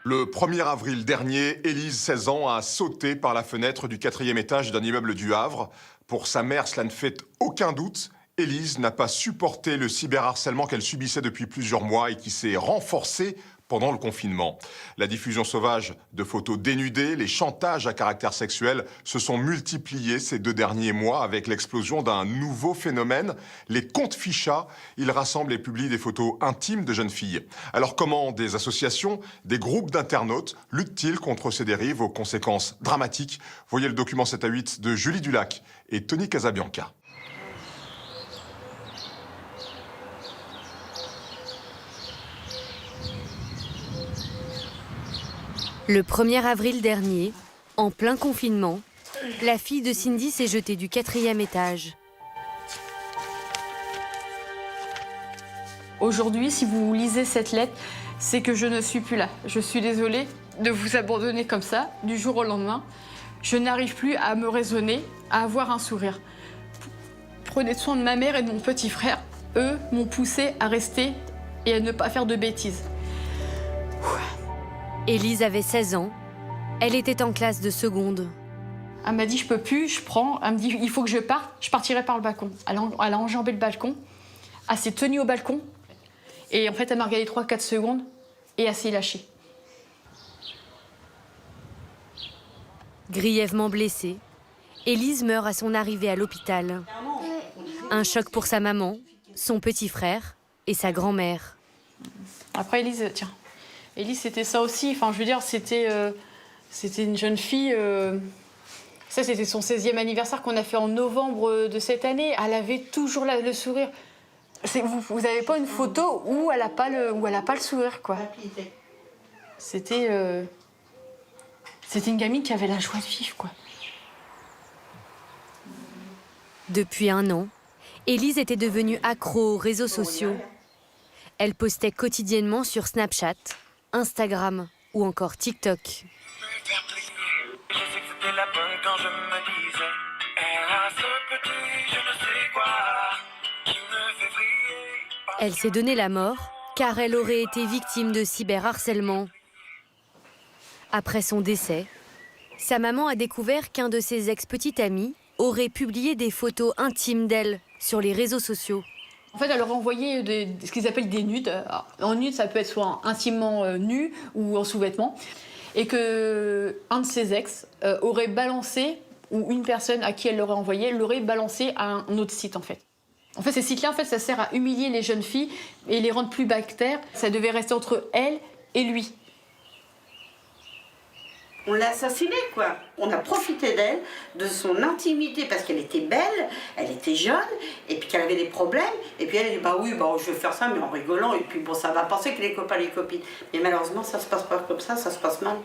Le 1er avril dernier, Élise, 16 ans, a sauté par la fenêtre du 4e étage d'un immeuble du Havre. Pour sa mère, cela ne fait aucun doute. Élise n'a pas supporté le cyberharcèlement qu'elle subissait depuis plusieurs mois et qui s'est renforcé pendant le confinement. La diffusion sauvage de photos dénudées, les chantages à caractère sexuel se sont multipliés ces 2 derniers mois avec l'explosion d'un nouveau phénomène, les comptes fichas. Ils rassemblent et publient des photos intimes de jeunes filles. Alors comment des associations, des groupes d'internautes luttent-ils contre ces dérives aux conséquences dramatiques? Voyez le document 7 à 8 de Julie Dulac et Tony Casabianca. Le 1er avril dernier, en plein confinement, la fille de Cindy s'est jetée du 4e étage. Aujourd'hui, si vous lisez cette lettre, c'est que je ne suis plus là. Je suis désolée de vous abandonner comme ça, du jour au lendemain. Je n'arrive plus à me raisonner, à avoir un sourire. Prenez soin de ma mère et de mon petit frère. Eux m'ont poussée à rester et à ne pas faire de bêtises. Élise avait 16 ans. Elle était en classe de seconde. Elle m'a dit, je peux plus, je prends. Elle me dit, il faut que je parte. Je partirai par le balcon. Elle a enjambé le balcon. Elle s'est tenue au balcon. Et en fait, elle m'a regardé 3-4 secondes et elle s'est lâchée. Grièvement blessée, Élise meurt à son arrivée à l'hôpital. Un choc pour sa maman, son petit frère et sa grand-mère. Après, Élise, tiens. Élise, c'était ça aussi. Enfin, je veux dire, c'était une jeune fille. Ça, c'était son 16e anniversaire qu'on a fait en novembre de cette année. Elle avait toujours le sourire. Vous n'avez pas une photo où elle n'a pas le sourire, quoi. C'était une gamine qui avait la joie de vivre, quoi. Depuis 1 an, Élise était devenue accro aux réseaux sociaux. Elle postait quotidiennement sur Snapchat, Instagram ou encore TikTok. Elle s'est donné la mort car elle aurait été victime de cyberharcèlement. Après son décès, sa maman a découvert qu'un de ses ex-petits amis aurait publié des photos intimes d'elle sur les réseaux sociaux. En fait, elle leur a envoyé ce qu'ils appellent des nudes. En nude, ça peut être soit intimement nu ou en sous-vêtements. Et qu'un de ses ex aurait balancé, ou une personne à qui elle l'aurait envoyé, l'aurait balancé à un autre site, en fait. En fait, ces sites-là, en fait, ça sert à humilier les jeunes filles et les rendre plus bactères. Ça devait rester entre elle et lui. On l'a assassinée, quoi. On a profité d'elle, de son intimité, parce qu'elle était belle, elle était jeune, et puis qu'elle avait des problèmes. Et puis elle a dit, bah oui, bah, je vais faire ça, mais en rigolant. Et puis bon, ça va passer que les copains, les copines. Mais malheureusement, ça se passe pas comme ça se passe mal.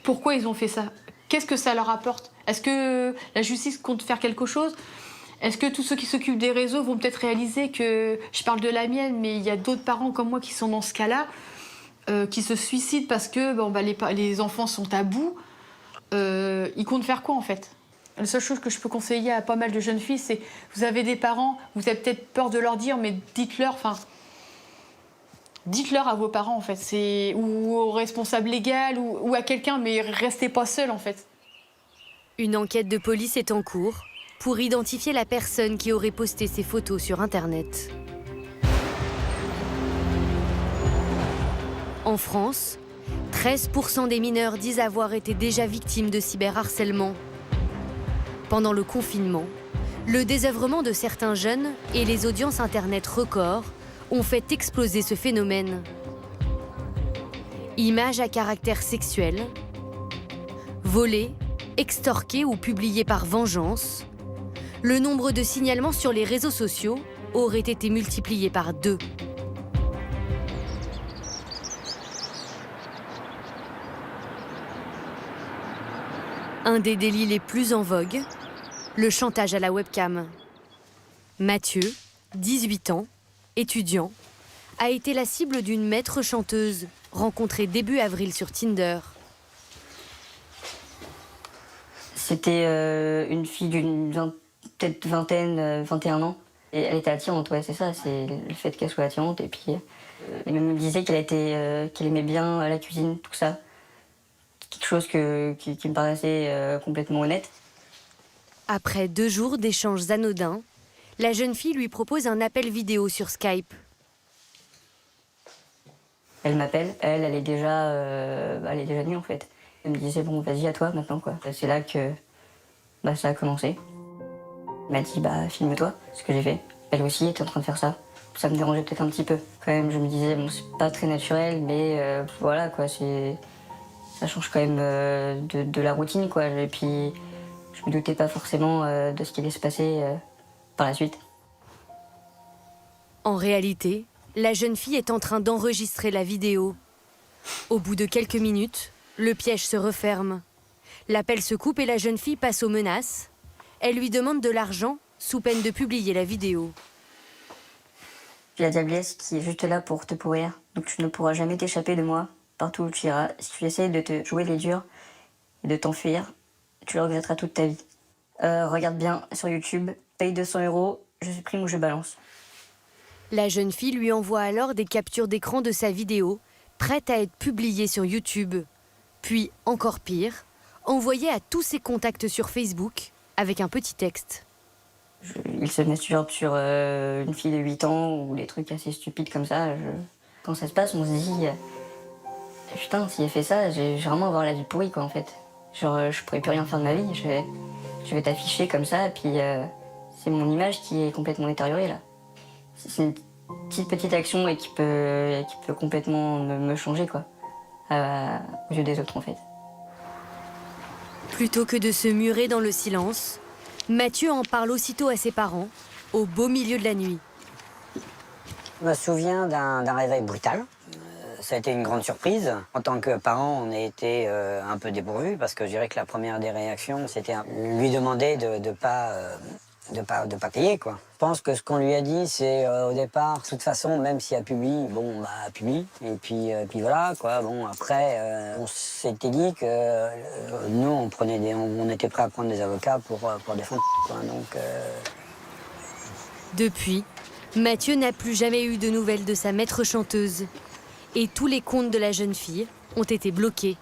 Pourquoi ils ont fait ça? Qu'est-ce que ça leur apporte? Est-ce que la justice compte faire quelque chose? Est-ce que tous ceux qui s'occupent des réseaux vont peut-être réaliser que, je parle de la mienne, mais il y a d'autres parents comme moi qui sont dans ce cas-là, qui se suicident parce que bon, bah, les enfants sont à bout. Ils comptent faire quoi, en fait? La seule chose que je peux conseiller à pas mal de jeunes filles, c'est vous avez des parents, vous avez peut-être peur de leur dire, mais dites-leur, dites-leur à vos parents, en fait, ou au responsable légal, ou à quelqu'un, mais restez pas seul, en fait. Une enquête de police est en cours pour identifier la personne qui aurait posté ces photos sur Internet. En France, 13% des mineurs disent avoir été déjà victimes de cyberharcèlement. Pendant le confinement, le désœuvrement de certains jeunes et les audiences Internet records ont fait exploser ce phénomène. Images à caractère sexuel, volées, extorquées ou publiées par vengeance, le nombre de signalements sur les réseaux sociaux aurait été multiplié par 2. Un des délits les plus en vogue, le chantage à la webcam. Mathieu, 18 ans, étudiant, a été la cible d'une maître chanteuse rencontrée début avril sur Tinder. C'était une fille d'une peut-être vingtaine, 21 ans, Et elle était attirante, ouais, c'est ça, c'est le fait qu'elle soit attirante. Et puis, elle me disait qu'elle aimait bien la cuisine, tout ça. Quelque chose qui me paraissait complètement honnête. Après 2 jours d'échanges anodins, la jeune fille lui propose un appel vidéo sur Skype. Elle m'appelle, elle est déjà nue en fait. Elle me disait bon vas-y à toi maintenant quoi. C'est là que ça a commencé. Elle m'a dit filme-toi, ce que j'ai fait. Elle aussi était en train de faire ça. Ça me dérangeait peut-être un petit peu. Quand même je me disais bon c'est pas très naturel mais voilà quoi, ça change quand même de la routine quoi. Et puis je me doutais pas forcément de ce qui allait se passer par la suite. En réalité, la jeune fille est en train d'enregistrer la vidéo. Au bout de quelques minutes, le piège se referme. L'appel se coupe et la jeune fille passe aux menaces. Elle lui demande de l'argent sous peine de publier la vidéo. J'ai la diablesse qui est juste là pour te pourrir. Donc tu ne pourras jamais t'échapper de moi. Partout où tu iras, si tu essayes de te jouer les durs et de t'enfuir, tu le regretteras toute ta vie. Regarde bien sur YouTube, paye 200 €, je supprime ou je balance. La jeune fille lui envoie alors des captures d'écran de sa vidéo, prête à être publiée sur YouTube. Puis, encore pire, envoyée à tous ses contacts sur Facebook avec un petit texte. Il se masturbe sur une fille de 8 ans ou des trucs assez stupides comme ça. Quand ça se passe, on se dit putain, si elle fait ça, je vais vraiment avoir la vie pourrie quoi en fait. Genre, je pourrais plus rien faire de ma vie, je vais t'afficher comme ça, et puis c'est mon image qui est complètement détériorée là. C'est une petite action et qui peut complètement me changer quoi, aux yeux des autres en fait. Plutôt que de se murer dans le silence, Mathieu en parle aussitôt à ses parents, au beau milieu de la nuit. Je me souviens d'un réveil brutal. Ça a été une grande surprise. En tant que parent, on a été un peu dépourvus parce que je dirais que la première des réactions, c'était lui demander de pas payer, quoi. Je pense que ce qu'on lui a dit, c'est au départ, de toute façon, même si elle publie, bon, publie. Et puis voilà, quoi. Bon, après, on s'était dit que nous, on était prêts à prendre des avocats pour défendre, quoi. Donc, Depuis, Mathieu n'a plus jamais eu de nouvelles de sa maître chanteuse. Et tous les comptes de la jeune fille ont été bloqués.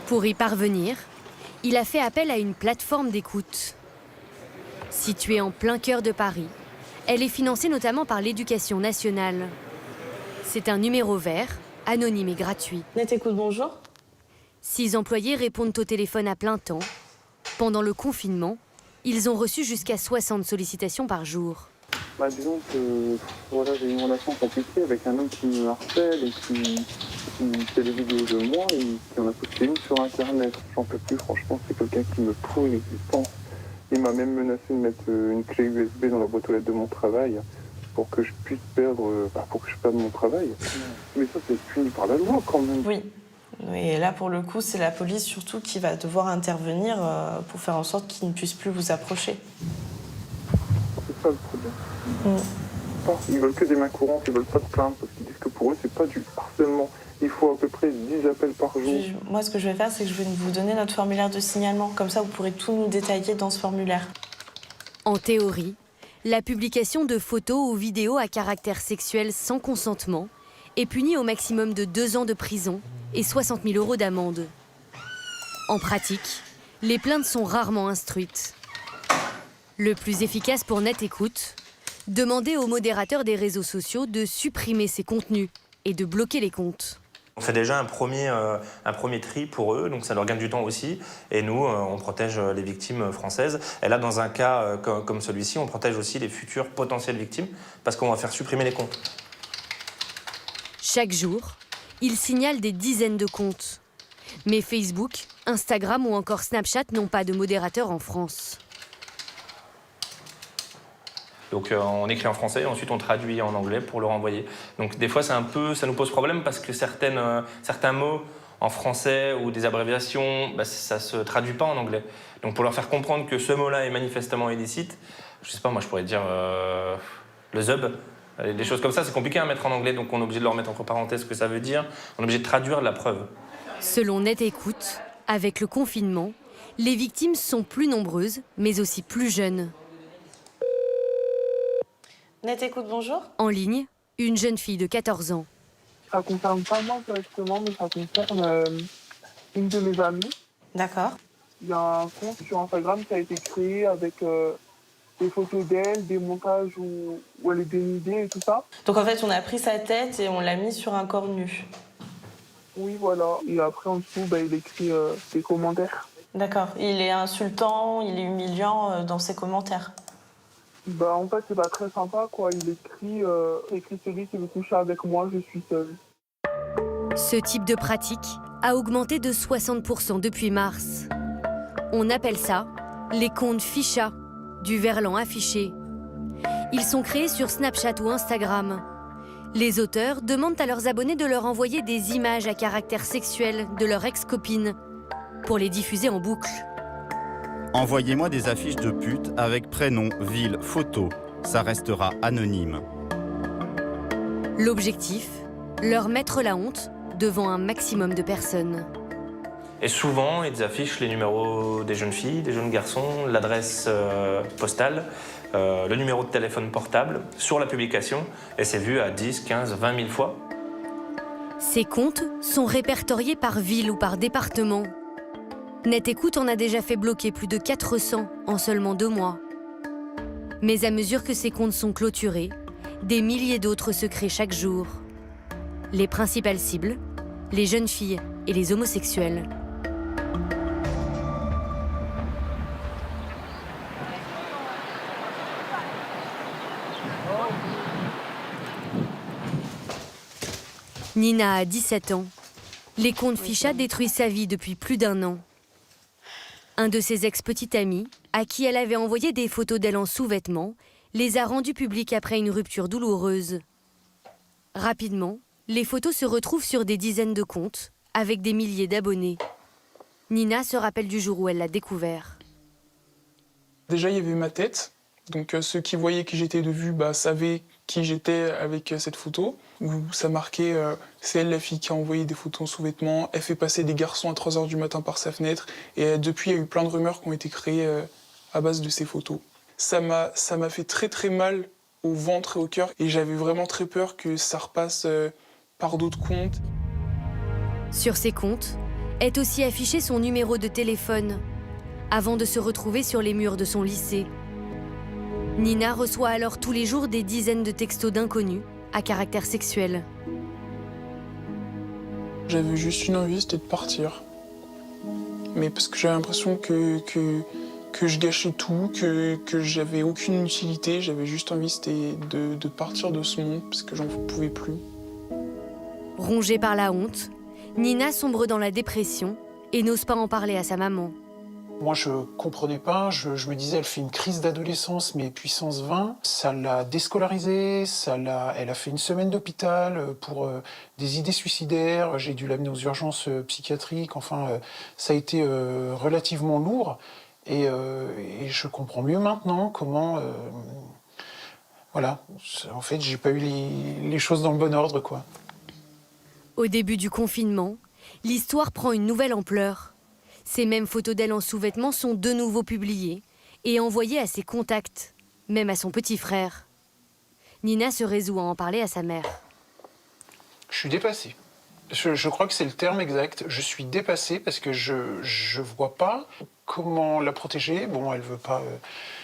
Pour y parvenir, il a fait appel à une plateforme d'écoute. Située en plein cœur de Paris, elle est financée notamment par l'Éducation nationale. C'est un numéro vert, anonyme et gratuit. Net Écoute, bonjour. 6 employés répondent au téléphone à plein temps. Pendant le confinement, ils ont reçu jusqu'à 60 sollicitations par jour. Disons que voilà, j'ai une relation compliquée avec un homme qui me harcèle et qui fait des vidéos de moi et qui en a posté une sur internet. J'en peux plus, franchement, c'est quelqu'un qui me pourrit l'existence. Il m'a même menacé de mettre une clé USB dans la boîte aux lettres de mon travail pour que je puisse perde mon travail. Mais ça, c'est puni par la loi quand même. Oui. Et là, pour le coup, c'est la police surtout qui va devoir intervenir pour faire en sorte qu'ils ne puissent plus vous approcher. C'est ça le problème. Ils veulent que des mains courantes, ils veulent pas de plainte parce qu'ils disent que pour eux c'est pas du harcèlement. Il faut à peu près 10 appels par jour. Moi, ce que je vais faire, c'est que je vais vous donner notre formulaire de signalement. Comme ça, vous pourrez tout nous détailler dans ce formulaire. En théorie, la publication de photos ou vidéos à caractère sexuel sans consentement est punie au maximum de 2 ans de prison et 60 000 € d'amende. En pratique, les plaintes sont rarement instruites. Le plus efficace pour Net Écoute, demander aux modérateurs des réseaux sociaux de supprimer ces contenus et de bloquer les comptes. On fait déjà un premier tri pour eux, donc ça leur gagne du temps aussi. Et nous, on protège les victimes françaises. Et là, dans un cas comme celui-ci, on protège aussi les futures potentielles victimes parce qu'on va faire supprimer les comptes. Chaque jour, ils signalent des dizaines de comptes. Mais Facebook, Instagram ou encore Snapchat n'ont pas de modérateur en France. Donc on écrit en français et ensuite on traduit en anglais pour le renvoyer. Donc des fois ça nous pose problème parce que certains mots en français ou des abréviations, ça ne se traduit pas en anglais. Donc pour leur faire comprendre que ce mot-là est manifestement illicite, je sais pas, moi je pourrais dire le zub, des choses comme ça, c'est compliqué à mettre en anglais, donc on est obligé de leur mettre entre parenthèses ce que ça veut dire, on est obligé de traduire la preuve. Selon Net Écoute, avec le confinement, les victimes sont plus nombreuses, mais aussi plus jeunes. Net écoute, bonjour. En ligne, une jeune fille de 14 ans. Ça concerne pas moi directement, mais ça concerne une de mes amies. D'accord. Il y a un compte sur Instagram qui a été créé avec des photos d'elle, des montages où elle est dénudée et tout ça. Donc en fait, on a pris sa tête et on l'a mis sur un corps nu. Oui, voilà. Et après, en dessous, il écrit des commentaires. D'accord. Il est insultant, il est humiliant dans ses commentaires. En fait, c'est pas très sympa, quoi. Il écrit celui qui veut coucher avec moi, je suis seule. Ce type de pratique a augmenté de 60% depuis mars. On appelle ça les comptes ficha, du verlan affiché. Ils sont créés sur Snapchat ou Instagram. Les auteurs demandent à leurs abonnés de leur envoyer des images à caractère sexuel de leur ex-copine pour les diffuser en boucle. Envoyez-moi des affiches de putes avec prénom, ville, photo. Ça restera anonyme. L'objectif, leur mettre la honte devant un maximum de personnes. Et souvent, ils affichent les numéros des jeunes filles, des jeunes garçons, l'adresse postale, le numéro de téléphone portable sur la publication, et c'est vu à 10, 15, 20 000 fois. Ces comptes sont répertoriés par ville ou par département. Net Écoute en a déjà fait bloquer plus de 400 en seulement 2 mois. Mais à mesure que ces comptes sont clôturés, des milliers d'autres se créent chaque jour. Les principales cibles, les jeunes filles et les homosexuels. Nina a 17 ans. Les comptes ficha détruisent sa vie depuis plus d'1 an. Un de ses ex-petits amis, à qui elle avait envoyé des photos d'elle en sous-vêtements, les a rendues publiques après une rupture douloureuse. Rapidement, les photos se retrouvent sur des dizaines de comptes, avec des milliers d'abonnés. Nina se rappelle du jour où elle l'a découvert. Déjà, il y avait ma tête. Donc ceux qui voyaient qui j'étais de vue savaient qui j'étais avec cette photo. Où ça marquait, c'est elle la fille qui a envoyé des photos en sous-vêtements. Elle fait passer des garçons à 3h du matin par sa fenêtre. Et depuis, il y a eu plein de rumeurs qui ont été créées à base de ces photos. Ça m'a fait très très mal au ventre et au cœur. Et j'avais vraiment très peur que ça repasse par d'autres comptes. Sur ces comptes est aussi affiché son numéro de téléphone, avant de se retrouver sur les murs de son lycée. Nina reçoit alors tous les jours des dizaines de textos d'inconnus à caractère sexuel. J'avais juste une envie, c'était de partir. Mais parce que j'avais l'impression que je gâchais tout, que j'avais aucune utilité. J'avais juste envie, c'était de partir de ce monde parce que j'en pouvais plus. Rongée par la honte, Nina sombre dans la dépression et n'ose pas en parler à sa maman. Moi, je comprenais pas. Je me disais, elle fait une crise d'adolescence, mais puissance 20. Ça l'a déscolarisée, elle a fait une semaine d'hôpital pour des idées suicidaires. J'ai dû l'amener aux urgences psychiatriques. Enfin, ça a été relativement lourd. Et je comprends mieux maintenant comment... voilà. En fait, j'ai pas eu les choses dans le bon ordre, quoi. Au début du confinement, l'histoire prend une nouvelle ampleur. Ces mêmes photos d'elle en sous-vêtements sont de nouveau publiées et envoyées à ses contacts, même à son petit frère. Nina se résout à en parler à sa mère. Je suis dépassée. Je crois que c'est le terme exact. Je suis dépassée parce que je vois pas comment la protéger. Bon, elle veut pas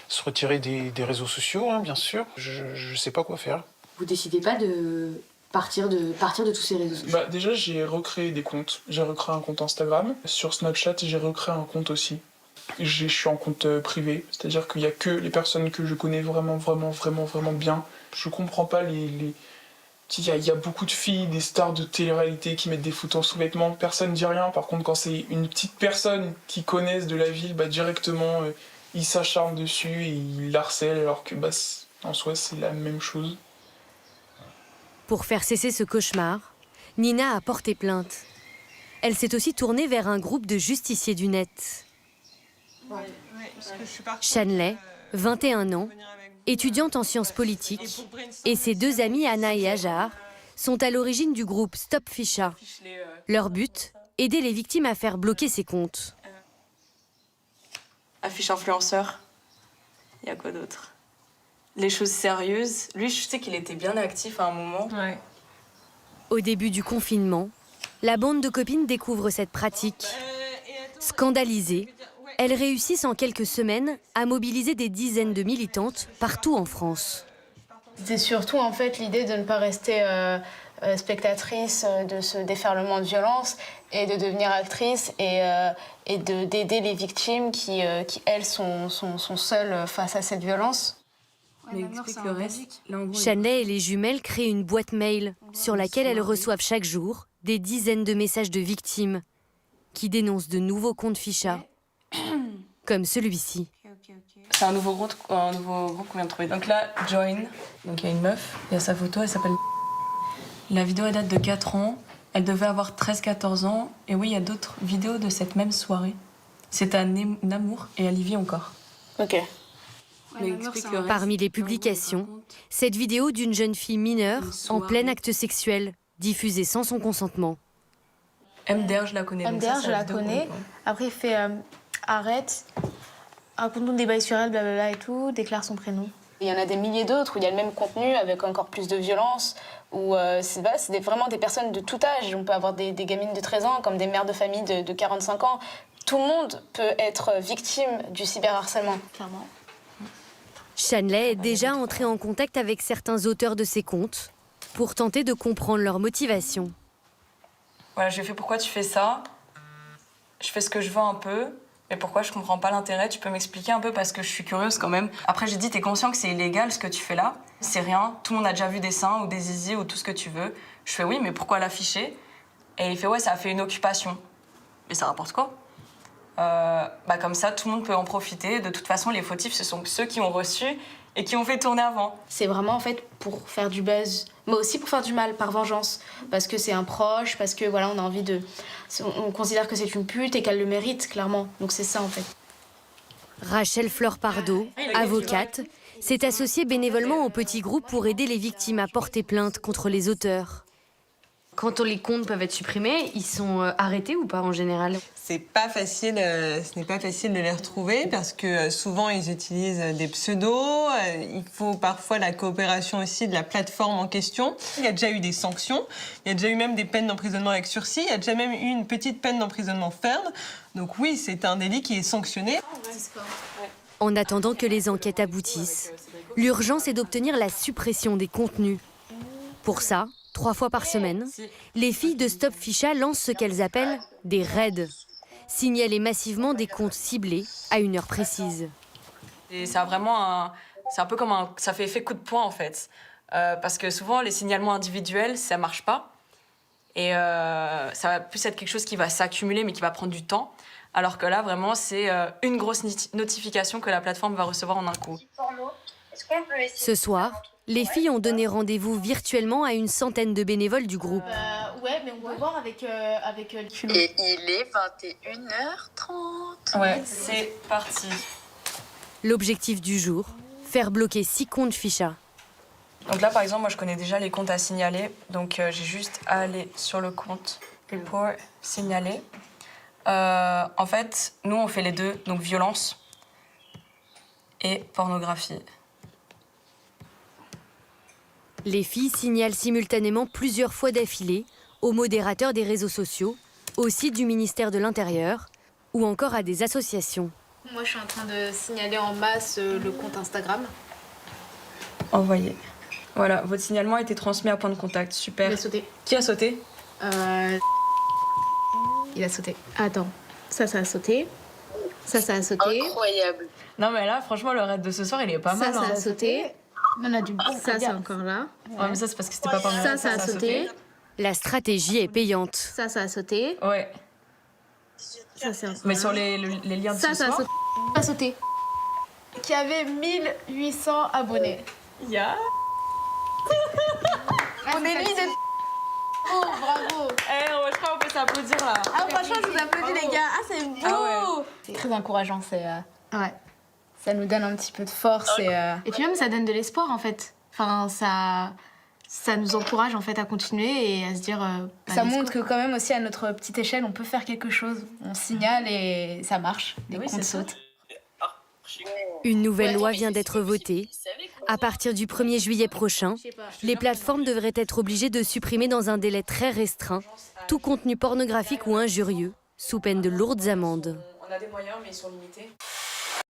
se retirer des réseaux sociaux, hein, bien sûr. Je sais pas quoi faire. Vous décidez pas de partir de tous ces réseaux sociaux? Déjà, j'ai recréé des comptes. J'ai recréé un compte Instagram. Sur Snapchat, j'ai recréé un compte aussi. Je suis en compte privé, c'est-à-dire qu'il n'y a que les personnes que je connais vraiment bien. Je comprends pas il y a beaucoup de filles, des stars de télé-réalité qui mettent des photos en sous-vêtements. Personne ne dit rien. Par contre, quand c'est une petite personne qui connaissent de la ville, directement, ils s'acharnent dessus et ils l'harcèlent, alors que en soi, c'est la même chose. Pour faire cesser ce cauchemar, Nina a porté plainte. Elle s'est aussi tournée vers un groupe de justiciers du net. Shanley, 21 ans, étudiante en sciences politiques, et ses 2 amies Anna et Ajar sont à l'origine du groupe Stop Ficha. Leur but, aider les victimes à faire bloquer ces comptes. Affiche influenceur. Il y a quoi d'autre? les choses sérieuses. Lui, je sais qu'il était bien actif à un moment. Ouais. Au début du confinement, la bande de copines découvre cette pratique. Scandalisées, elles réussissent en quelques semaines à mobiliser des dizaines de militantes partout en France. C'est surtout en fait l'idée de ne pas rester spectatrice de ce déferlement de violence et de devenir actrice et d'aider les victimes qui elles, sont seules face à cette violence. Mais explique le reste. Là, en gros, Shanley et les jumelles créent une boîte mail sur laquelle elles reçoivent chaque jour des dizaines de messages de victimes qui dénoncent de nouveaux comptes fichas, comme celui-ci. c'est un nouveau groupe qu'on vient de trouver. Donc là, Join, donc il y a une meuf, il y a sa photo, elle s'appelle... La vidéo, elle date de 4 ans. Elle devait avoir 13-14 ans. Et oui, il y a d'autres vidéos de cette même soirée. C'est à Namur et à Livy encore. Ok. Mais explique le reste. Parmi les publications, cette vidéo d'une jeune fille mineure en plein acte sexuel, diffusée sans son consentement. MDR, je la connais. donc MDR, ça, je la vidéo connais. qu'on- Après, il fait arrête, raconte-nous des bails sur elle, blablabla et tout, déclare son prénom. Il y en a des milliers d'autres où il y a le même contenu avec encore plus de violence, où c'est vraiment des personnes de tout âge. On peut avoir des gamines de 13 ans comme des mères de famille de 45 ans. Tout le monde peut être victime du cyberharcèlement. Clairement. Shanley est déjà entrée en contact avec certains auteurs de ces comptes pour tenter de comprendre leur motivation. Voilà, je lui ai fait pourquoi tu fais ça. Je fais ce que je veux un peu. Mais pourquoi je comprends pas l'intérêt? Tu peux m'expliquer un peu parce que je suis curieuse quand même. Après, j'ai dit, t'es conscient que c'est illégal ce que tu fais là? C'est rien. Tout le monde a déjà vu des seins ou des zizi ou tout ce que tu veux. Je fais oui, mais pourquoi l'afficher? Et il fait ouais, ça a fait une occupation. Mais ça rapporte quoi? Comme ça, tout le monde peut en profiter. De toute façon, les fautifs, ce sont ceux qui ont reçu et qui ont fait tourner avant. C'est vraiment en fait pour faire du buzz, mais aussi pour faire du mal, par vengeance. Parce que c'est un proche, parce que voilà, on a envie de... On considère que c'est une pute et qu'elle le mérite, clairement. Donc c'est ça en fait. Rachel Fleur Pardo, avocate, s'est associée bénévolement au petit groupe pour aider les victimes à porter plainte contre les auteurs. Quand les comptes peuvent être supprimés, ils sont arrêtés ou pas en général? C'est pas facile, ce n'est pas facile de les retrouver parce que souvent ils utilisent des pseudos. Il faut parfois la coopération aussi de la plateforme en question. Il y a déjà eu des sanctions, il y a déjà eu même des peines d'emprisonnement avec sursis, il y a déjà même eu une petite peine d'emprisonnement ferme. Donc oui, c'est un délit qui est sanctionné. En attendant que les enquêtes aboutissent, l'urgence est d'obtenir la suppression des contenus. Pour ça, 3 fois par semaine, les filles de Stop Ficha lancent ce qu'elles appellent des raids. Signaler massivement des comptes ciblés à une heure précise. Et ça a vraiment c'est un peu comme ça fait effet coup de poing en fait. Parce que souvent les signalements individuels, ça marche pas. Et ça va plus être quelque chose qui va s'accumuler mais qui va prendre du temps. Alors que là vraiment c'est une grosse notification que la plateforme va recevoir en un coup. Ce soir, les filles ont donné rendez-vous virtuellement à une centaine de bénévoles du groupe. Ouais, mais on peut voir avec le culot. Et il est 21h30. Ouais, c'est parti. L'objectif du jour, faire bloquer 6 comptes ficha. Donc là, par exemple, moi, je connais déjà les comptes à signaler. Donc, j'ai juste à aller sur le compte Report, signaler. En fait, nous, on fait les deux. Donc, violence et pornographie. Les filles signalent simultanément plusieurs fois d'affilée aux modérateurs des réseaux sociaux, au site du ministère de l'Intérieur ou encore à des associations. Moi, je suis en train de signaler en masse le compte Instagram. Envoyé. Voilà, votre signalement a été transmis à point de contact. Super. Il a sauté. Qui a sauté? Il a sauté. Attends, ça a sauté. Ça a sauté. Incroyable. Non, mais là, franchement, le raid de ce soir, il est pas mal. Ça a sauté. On a du... Ça, c'est encore là. Ouais, mais ça, c'est parce que c'était pas mal. Ça a sauté. La stratégie est payante. Ça a sauté. Ouais. Ça, c'est encore Mais là. sur les liens de Ça ce a soir... sauté. Ça a sauté. Qui avait 1800 abonnés. Yeah. On est mis de... Oh, bravo. Je crois qu'on peut s'applaudir là. Ah, franchement, je vous applaudis, les gars. Ah, c'est beau. Ah ouais. C'est très encourageant, ouais. Ça nous donne un petit peu de force et puis même ça donne de l'espoir en fait. Enfin, ça nous encourage en fait à continuer et à se dire. Ça montre que quand même aussi à notre petite échelle, on peut faire quelque chose. On signale et ça marche. Les comptes sautent. Une nouvelle loi vient d'être votée. À partir du 1er juillet prochain, les plateformes devraient être obligées de supprimer dans un délai très restreint tout contenu pornographique ou injurieux, sous peine de lourdes amendes. On a des moyens, mais ils sont limités.